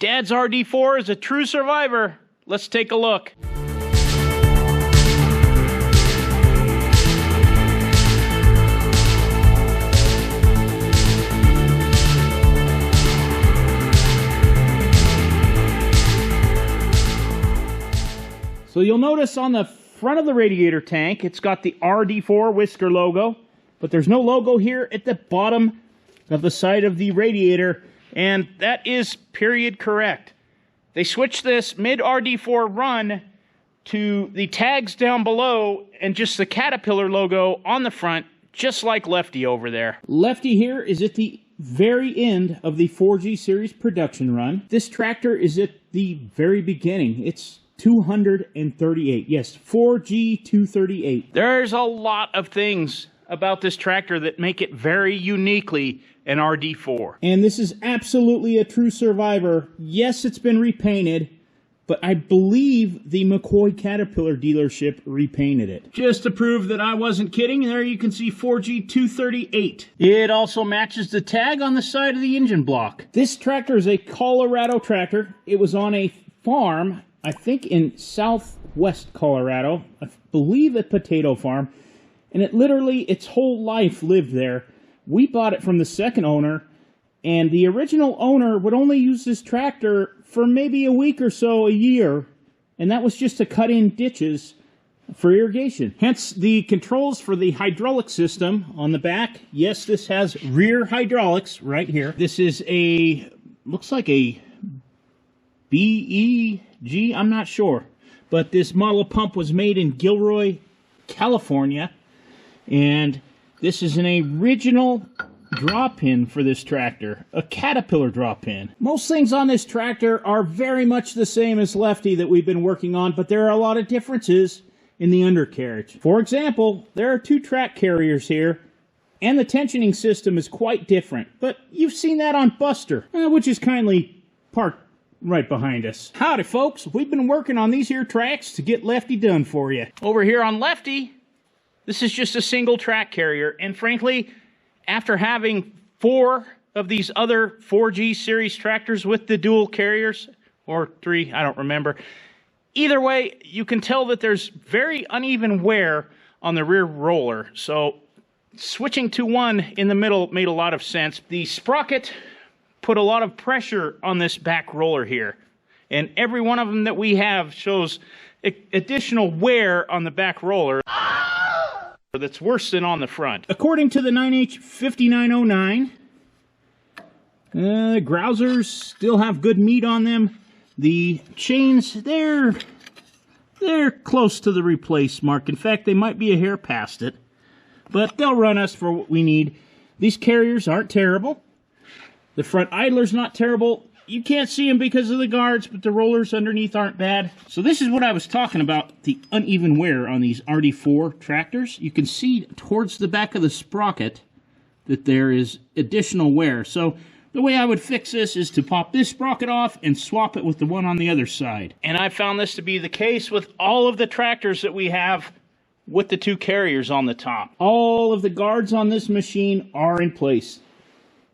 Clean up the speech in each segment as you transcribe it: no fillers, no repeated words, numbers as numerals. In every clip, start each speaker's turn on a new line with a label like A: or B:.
A: Dad's RD4 is a true survivor. Let's take a look. So you'll notice on the front of the radiator tank, it's got the RD4 Whisker logo, but there's no logo here at the bottom of the side of the radiator, and that is period correct. They switched this mid-RD4 run to the tags down below and just the Caterpillar logo on the front, just like Lefty over there. Lefty here is at the very end of the 4G series production run. This tractor is at the very beginning. It's 238. Yes, 4G 238. There's a lot of things about this tractor that make it very uniquely an RD4. And this is absolutely a true survivor. Yes, it's been repainted, but I believe the McCoy Caterpillar dealership repainted it. Just to prove that I wasn't kidding, there you can see 4G 238. It also matches the tag on the side of the engine block. This tractor is a Colorado tractor. It was on a farm, I think in southwest Colorado, I believe a potato farm, and it literally, its whole life lived there. We bought it from the second owner, and the original owner would only use this tractor for maybe a week or so a year, and that was just to cut in ditches for irrigation. Hence the controls for the hydraulic system on the back. Yes, this has rear hydraulics right here. This is a, looks like a BEG, I'm not sure, but this model pump was made in Gilroy, California, and this is an original drop-in for this tractor, a Caterpillar drop-in. Most things on this tractor are very much the same as Lefty that we've been working on, but there are a lot of differences in the undercarriage. For example, there are 2 track carriers here, and the tensioning system is quite different, but you've seen that on Buster, which is kindly parked right behind us. Howdy folks, we've been working on these here tracks to get Lefty done for you. Over here on Lefty, this is just a single track carrier, and frankly, after having 4 of these other 4G series tractors with the dual carriers, or 3, I don't remember, either way, you can tell that there's very uneven wear on the rear roller, so switching to one in the middle made a lot of sense. The sprocket put a lot of pressure on this back roller here, and every one of them that we have shows additional wear on the back roller that's worse than on the front. According to the 9H5909, grousers still have good meat on them. The chains, they're close to the replace mark. In fact, they might be a hair past it, but they'll run us for what we need. These carriers aren't terrible. The front idler's not terrible. You can't see them because of the guards, but the rollers underneath aren't bad. So this is what I was talking about, the uneven wear on these RD4 tractors. You can see towards the back of the sprocket that there is additional wear. So the way I would fix this is to pop this sprocket off and swap it with the one on the other side. And I found this to be the case with all of the tractors that we have with the 2 carriers on the top. All of the guards on this machine are in place.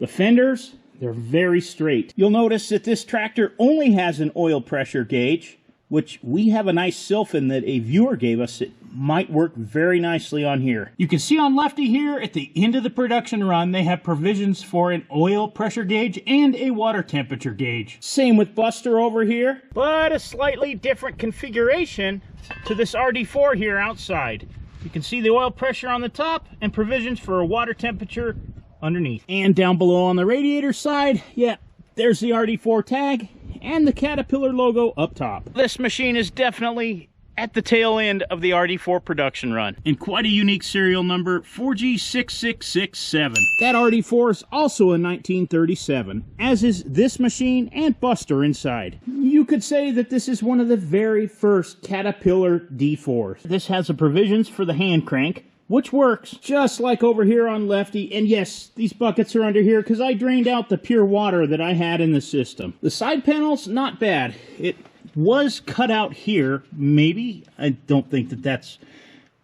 A: The fenders, they're very straight. You'll notice that this tractor only has an oil pressure gauge, which we have a nice Sylphin that a viewer gave us that might work very nicely on here. You can see on Lefty here at the end of the production run, they have provisions for an oil pressure gauge and a water temperature gauge. Same with Buster over here, but a slightly different configuration to this RD4 here outside. You can see the oil pressure on the top and provisions for a water temperature underneath. And down below on the radiator side, yeah, there's the RD4 tag and the Caterpillar logo up top. This machine is definitely at the tail end of the RD4 production run. And quite a unique serial number, 4G6667. That RD4 is also a 1937, as is this machine and Buster inside. You could say that this is one of the very first Caterpillar D4s. This has the provisions for the hand crank, which works just like over here on Lefty. And yes, these buckets are under here because I drained out the pure water that I had in the system. The side panel's not bad. It was cut out here, maybe. I don't think that that's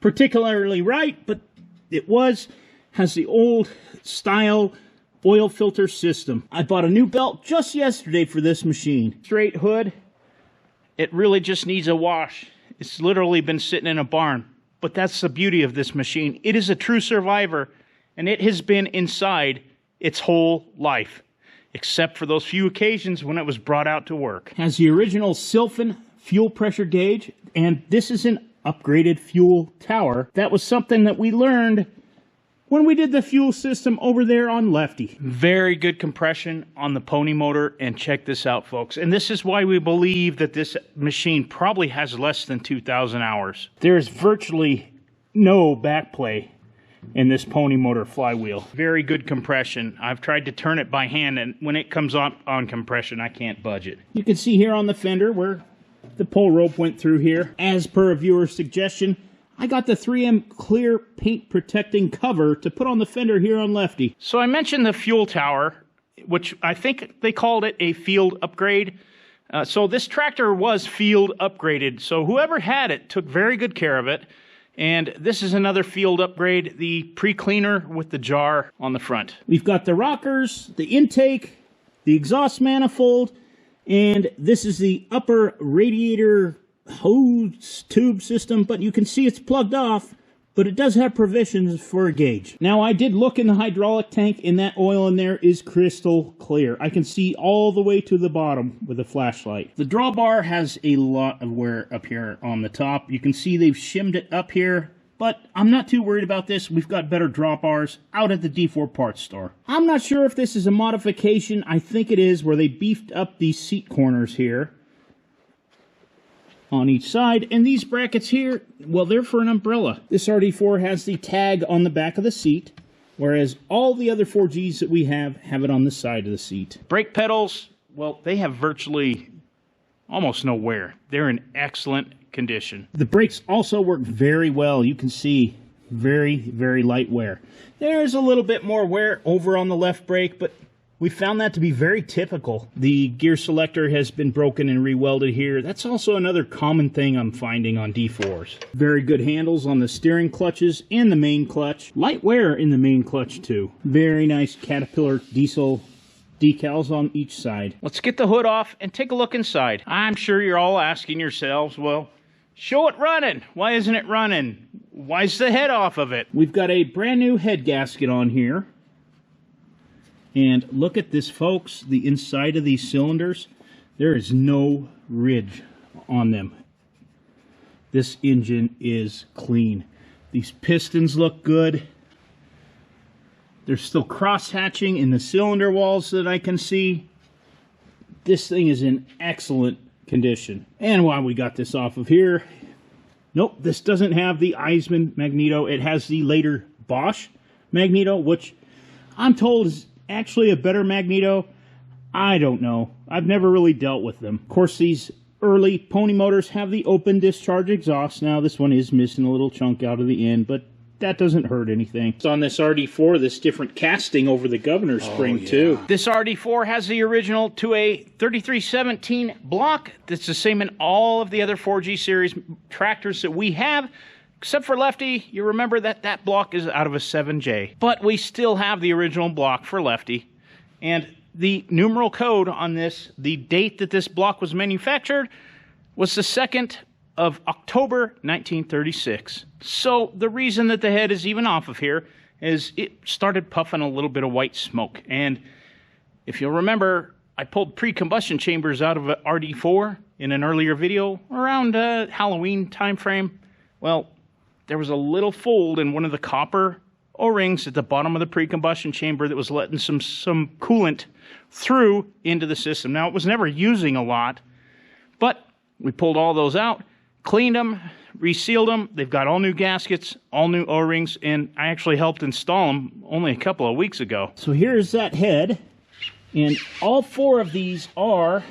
A: particularly right, but it was. Has the old style oil filter system. I bought a new belt just yesterday for this machine. Straight hood. It really just needs a wash. It's literally been sitting in a barn. But that's the beauty of this machine. It is a true survivor, and it has been inside its whole life, except for those few occasions when it was brought out to work. Has the original Sylphin fuel pressure gauge, and this is an upgraded fuel tower. That was something that we learned when we did the fuel system over there on Lefty. Very good compression on the pony motor, and check this out, folks. And this is why we believe that this machine probably has less than 2,000 hours. There's virtually no backplay in this pony motor flywheel. Very good compression. I've tried to turn it by hand, and when it comes on compression, I can't budge it. You can see here on the fender where the pull rope went through here. As per a viewer's suggestion, I got the 3M clear paint protecting cover to put on the fender here on Lefty. So I mentioned the fuel tower, which I think they called it a field upgrade. So this tractor was field upgraded. So whoever had it took very good care of it. And this is another field upgrade, the pre-cleaner with the jar on the front. We've got the rockers, the intake, the exhaust manifold, and this is the upper radiator hose tube system, but you can see it's plugged off, but it does have provisions for a gauge. Now, I did look in the hydraulic tank, and that oil in there is crystal clear. I can see all the way to the bottom with a flashlight. The drawbar has a lot of wear up here on the top. You can see they've shimmed it up here, but I'm not too worried about this. We've got better drawbars out at the D4 parts store. I'm not sure if this is a modification. I think it is, where they beefed up these seat corners here on each side, and these brackets here, well, they're for an umbrella. This RD4 has the tag on the back of the seat, whereas all the other 4Gs that we have it on the side of the seat. Brake pedals, well, they have virtually almost no wear. They're in excellent condition. The brakes also work very well. You can see very, very light wear. There's a little bit more wear over on the left brake, but we found that to be very typical. The gear selector has been broken and re-welded here. That's also another common thing I'm finding on D4s. Very good handles on the steering clutches and the main clutch. Light wear in the main clutch too. Very nice Caterpillar diesel decals on each side. Let's get the hood off and take a look inside. I'm sure you're all asking yourselves, well, show it running. Why isn't it running? Why's the head off of it? We've got a brand new head gasket on here. And look at this, folks, the inside of these cylinders, there is no ridge on them. This engine is clean. These pistons look good. There's still cross-hatching in the cylinder walls that I can see. This thing is in excellent condition. And while we got this off of here, nope, this doesn't have the Eisman magneto. It has the later Bosch magneto, which I'm told is actually a better magneto. I don't know. I've never really dealt with them. Of course, these early pony motors have the open discharge exhaust. Now, this one is missing a little chunk out of the end, but that doesn't hurt anything. It's on this RD4, this different casting over the governor spring, too. This RD4 has the original to a 3317 block. That's the same in all of the other 4G series tractors that we have. Except for Lefty, you remember that that block is out of a 7J. But we still have the original block for Lefty. And the numeral code on this, the date that this block was manufactured, was the 2nd of October 1936. So the reason that the head is even off of here is it started puffing a little bit of white smoke. And if you'll remember, I pulled pre-combustion chambers out of a RD4 in an earlier video around Halloween time frame. Well, there was a little fold in one of the copper O-rings at the bottom of the pre-combustion chamber that was letting some coolant through into the system. Now, it was never using a lot, but we pulled all those out, cleaned them, resealed them. They've got all new gaskets, all new O-rings, and I actually helped install them only a couple of weeks ago. So here's that head, and all 4 of these are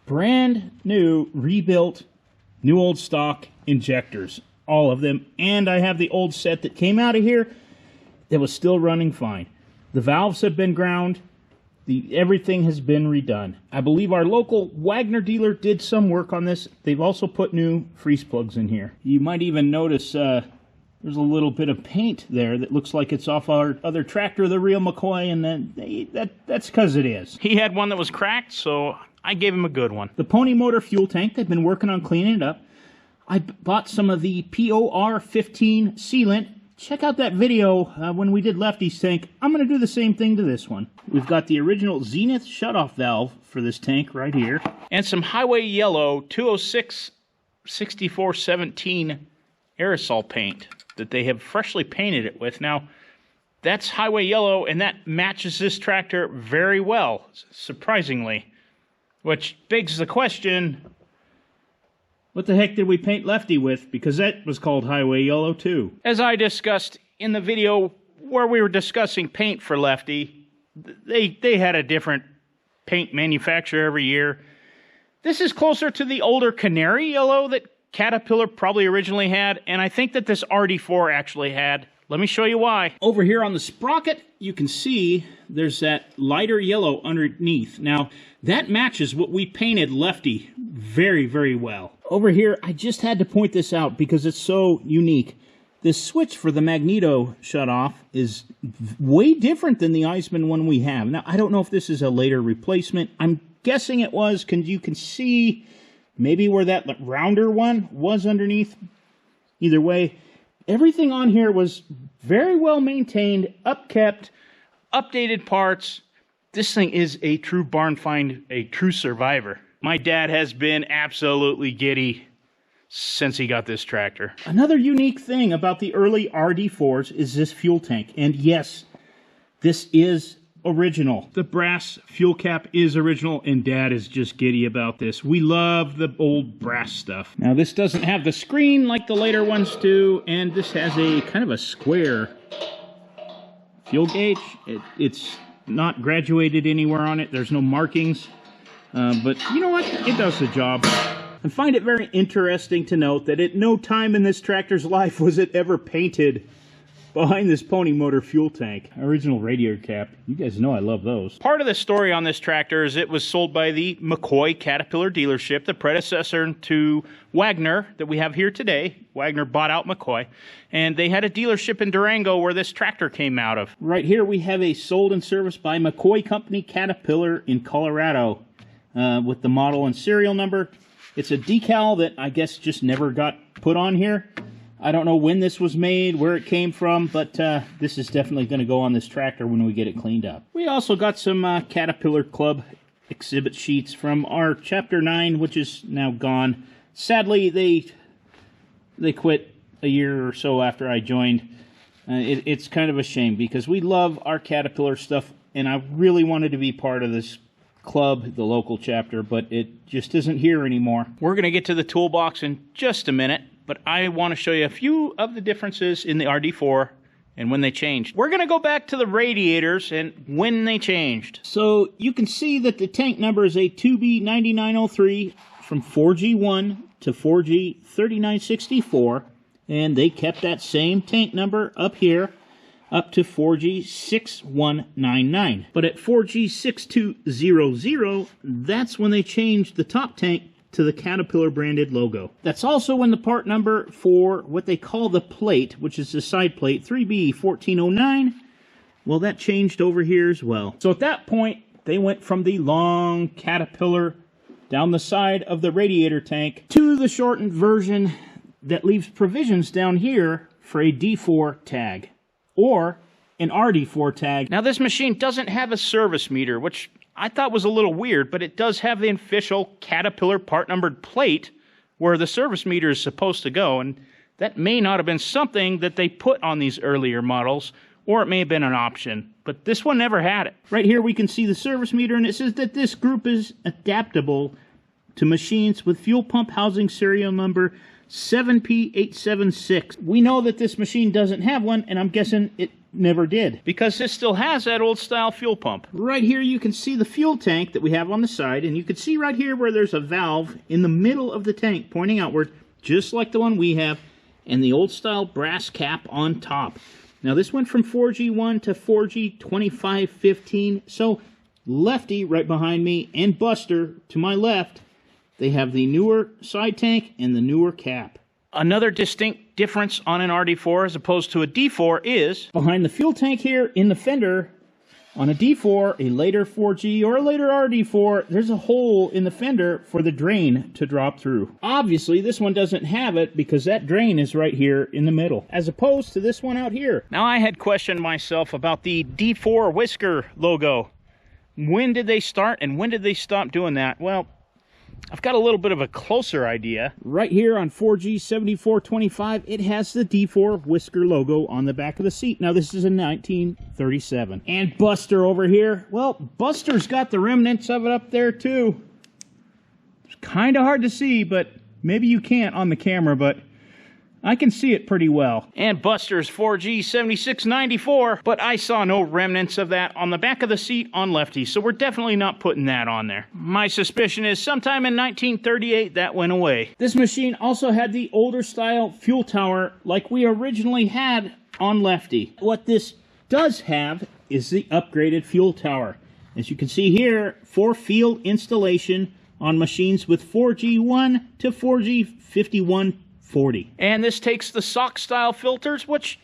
A: brand new, rebuilt, new old stock injectors. All of them, and I have the old set that came out of here that was still running fine. The valves have been ground. Everything has been redone. I believe our local Wagner dealer did some work on this. They've also put new freeze plugs in here. You might even notice There's a little bit of paint there that looks like it's off our other tractor, the real McCoy, and then that's because it is. He had one that was cracked, so I gave him a good one. The pony motor fuel tank, they've been working on cleaning it up. I bought some of the POR15 sealant. Check out that video when we did Lefty's tank. I'm going to do the same thing to this one. We've got the original Zenith shutoff valve for this tank right here. And some Highway Yellow 206 6417 aerosol paint that they have freshly painted it with. Now, that's Highway Yellow, and that matches this tractor very well, surprisingly. Which begs the question, what the heck did we paint Lefty with? Because that was called Highway Yellow too. As I discussed in the video where we were discussing paint for Lefty, they had a different paint manufacturer every year. This is closer to the older Canary Yellow that Caterpillar probably originally had, and I think that this RD4 actually had. Let me show you why. Over here on the sprocket, you can see there's that lighter yellow underneath. Now, that matches what we painted Lefty very, very well. Over here, I just had to point this out because it's so unique. This switch for the magneto shutoff is way different than the Eisman one we have. Now, I don't know if this is a later replacement. I'm guessing it was. You can see maybe where that rounder one was underneath. Either way, everything on here was very well maintained, upkept, updated parts. This thing is a true barn find, a true survivor. My dad has been absolutely giddy since he got this tractor. Another unique thing about the early RD4s is this fuel tank. And yes, this is original. The brass fuel cap is original, and Dad is just giddy about this. We love the old brass stuff. Now, this doesn't have the screen like the later ones do, and this has a kind of a square fuel gauge. It's not graduated anywhere on it. There's no markings, but you know what? It does the job. I find it very interesting to note that at no time in this tractor's life was it ever painted behind this pony motor fuel tank. Original radiator cap. You guys know I love those. Part of the story on this tractor is it was sold by the McCoy Caterpillar dealership, the predecessor to Wagner that we have here today. Wagner bought out McCoy, and they had a dealership in Durango where this tractor came out of. Right here we have a sold and serviced by McCoy Company Caterpillar in Colorado with the model and serial number. It's a decal that I guess just never got put on here. I don't know when this was made, where it came from, but this is definitely going to go on this tractor when we get it cleaned up. We also got some Caterpillar Club exhibit sheets from our Chapter 9, which is now gone. Sadly, they quit a year or so after I joined. It's kind of a shame because we love our Caterpillar stuff, and I really wanted to be part of this club, the local chapter, but it just isn't here anymore. We're going to get to the toolbox in just a minute, but I want to show you a few of the differences in the RD4 and when they changed. We're going to go back to the radiators and when they changed. So you can see that the tank number is a 2B9903 from 4G1 to 4G3964, and they kept that same tank number up here up to 4G6199. But at 4G6200, that's when they changed the top tank to the Caterpillar branded logo. That's also when the part number for what they call the plate, which is the side plate, 3B1409, well, that changed over here as well. So at that point, they went from the long Caterpillar down the side of the radiator tank to the shortened version that leaves provisions down here for a D4 tag or an RD4 tag. Now, this machine doesn't have a service meter, which I thought was a little weird, but it does have the official Caterpillar part numbered plate where the service meter is supposed to go, and that may not have been something that they put on these earlier models, or it may have been an option, but this one never had it. Right here we can see the service meter, and it says that this group is adaptable to machines with fuel pump housing serial number 7P876. We know that this machine doesn't have one, and I'm guessing it never did, because this still has that old style fuel pump. Right here you can see the fuel tank that we have on the side, and you can see right here where there's a valve in the middle of the tank pointing outward, just like the one we have, and the old style brass cap on top. Now this went from 4G1 to 4G2515, so Lefty right behind me and Buster to my left, they have the newer side tank and the newer cap. Another distinct difference on an RD4 as opposed to a D4 is behind the fuel tank here in the fender. On a D4, a later 4G or a later RD4, there's a hole in the fender for the drain to drop through. Obviously, this one doesn't have it because that drain is right here in the middle, as opposed to this one out here. Now, I had questioned myself about the D4 whisker logo. When did they start and when did they stop doing that? Well, I've got a little bit of a closer idea. Right here on 4G 7425, it has the D4 whisker logo on the back of the seat. Now, this is in 1937. And Buster over here, well, Buster's got the remnants of it up there, too. It's kind of hard to see, but maybe you can't on the camera, but I can see it pretty well. And Buster's 4G 7694, but I saw no remnants of that on the back of the seat on Lefty, so we're definitely not putting that on there. My suspicion is sometime in 1938 that went away. This machine also had the older style fuel tower like we originally had on Lefty. What this does have is the upgraded fuel tower. As you can see here, for field installation on machines with 4G1 to 4G 5140. And this takes the sock style filters, which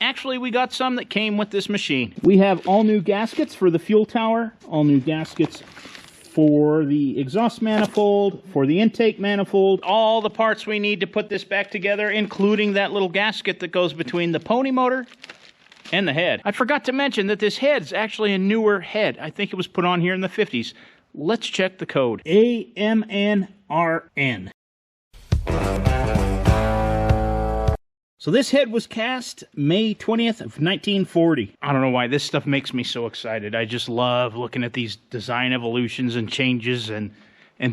A: actually we got some that came with this machine. We have all new gaskets for the fuel tower, all new gaskets for the exhaust manifold, for the intake manifold, all the parts we need to put this back together, including that little gasket that goes between the pony motor and the head. I forgot to mention that this head's actually a newer head. I think it was put on here in the 50s. Let's check the code. AMNRN. So this head was cast May 20th of 1940. I don't know why this stuff makes me so excited. I just love looking at these design evolutions and changes and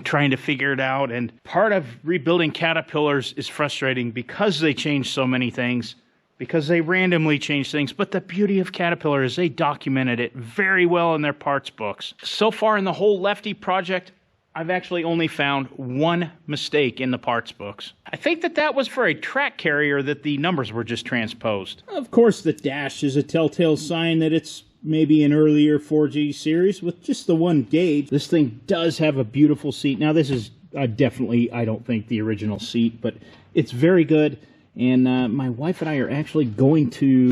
A: trying to figure it out. And part of rebuilding Caterpillars is frustrating because they change so many things, because they randomly change things. But the beauty of Caterpillar is they documented it very well in their parts books. So far in the whole Lefty project, I've actually only found one mistake in the parts books. I think that was for a track carrier that the numbers were just transposed. Of course, the dash is a telltale sign that it's maybe an earlier 4G series with just the one gauge. This thing does have a beautiful seat. Now, this is definitely, I don't think, the original seat, but it's very good. And my wife and I are actually going to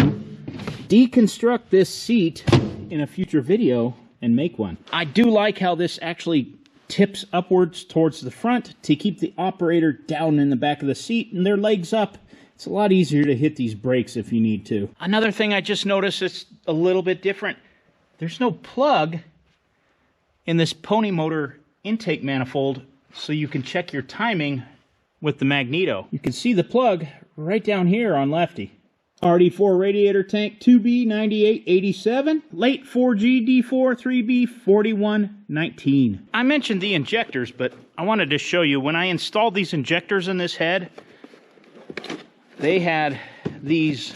A: deconstruct this seat in a future video and make one. I do like how this actually tips upwards towards the front to keep the operator down in the back of the seat and their legs up. It's a lot easier to hit these brakes if you need to. Another thing I just noticed that's a little bit different, there's no plug in this pony motor intake manifold so you can check your timing with the magneto. You can see the plug right down here on Lefty. RD4 radiator tank 2B9887, late 4G D4 3B4119. I mentioned the injectors, but I wanted to show you when I installed these injectors in this head, they had these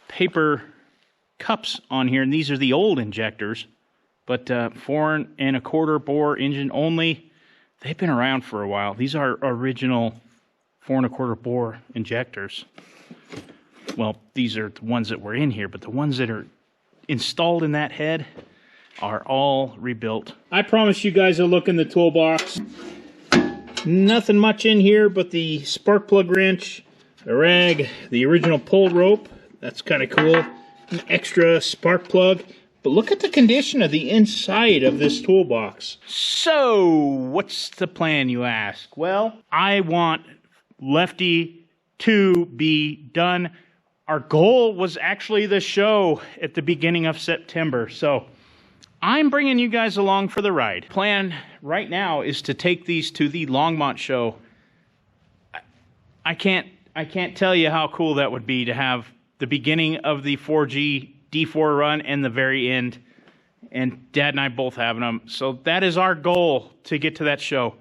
A: paper cups on here, and these are the old injectors, but 4 1/4 bore engine only. They've been around for a while. These are original 4 1/4 bore injectors. Well, these are the ones that were in here, but the ones that are installed in that head are all rebuilt. I promise you guys a look in the toolbox. Nothing much in here but the spark plug wrench, a rag, the original pull rope. That's kind of cool. An extra spark plug. But look at the condition of the inside of this toolbox. So, what's the plan, you ask? Well, I want Lefty to be done. Our goal was actually the show at the beginning of September, so I'm bringing you guys along for the ride. Plan right now is to take these to the Longmont show. I can't tell you how cool that would be to have the beginning of the 4G D4 run and the very end, and Dad and I both having them. So that is our goal to get to that show.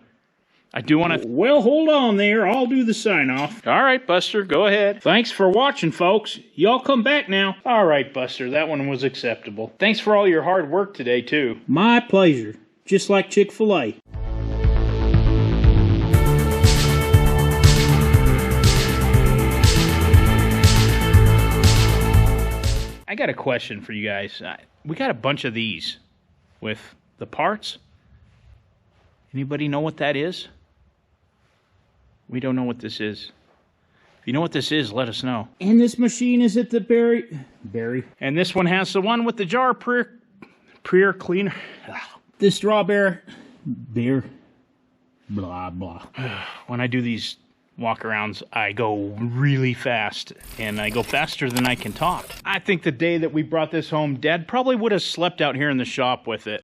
A: I do want to... Well, hold on there. I'll do the sign-off. All right, Buster, go ahead. Thanks for watching, folks. Y'all come back now. All right, Buster, that one was acceptable. Thanks for all your hard work today, too. My pleasure. Just like Chick-fil-A. I got a question for you guys. We got a bunch of these with the parts. Anybody know what that is? We don't know what this is. If you know what this is, let us know. And this machine is at the berry. And this one has the one with the jar pre cleaner. The strawberry beer. Blah, blah. When I do these walk-arounds, I go really fast, and I go faster than I can talk. I think the day that we brought this home, Dad probably would have slept out here in the shop with it.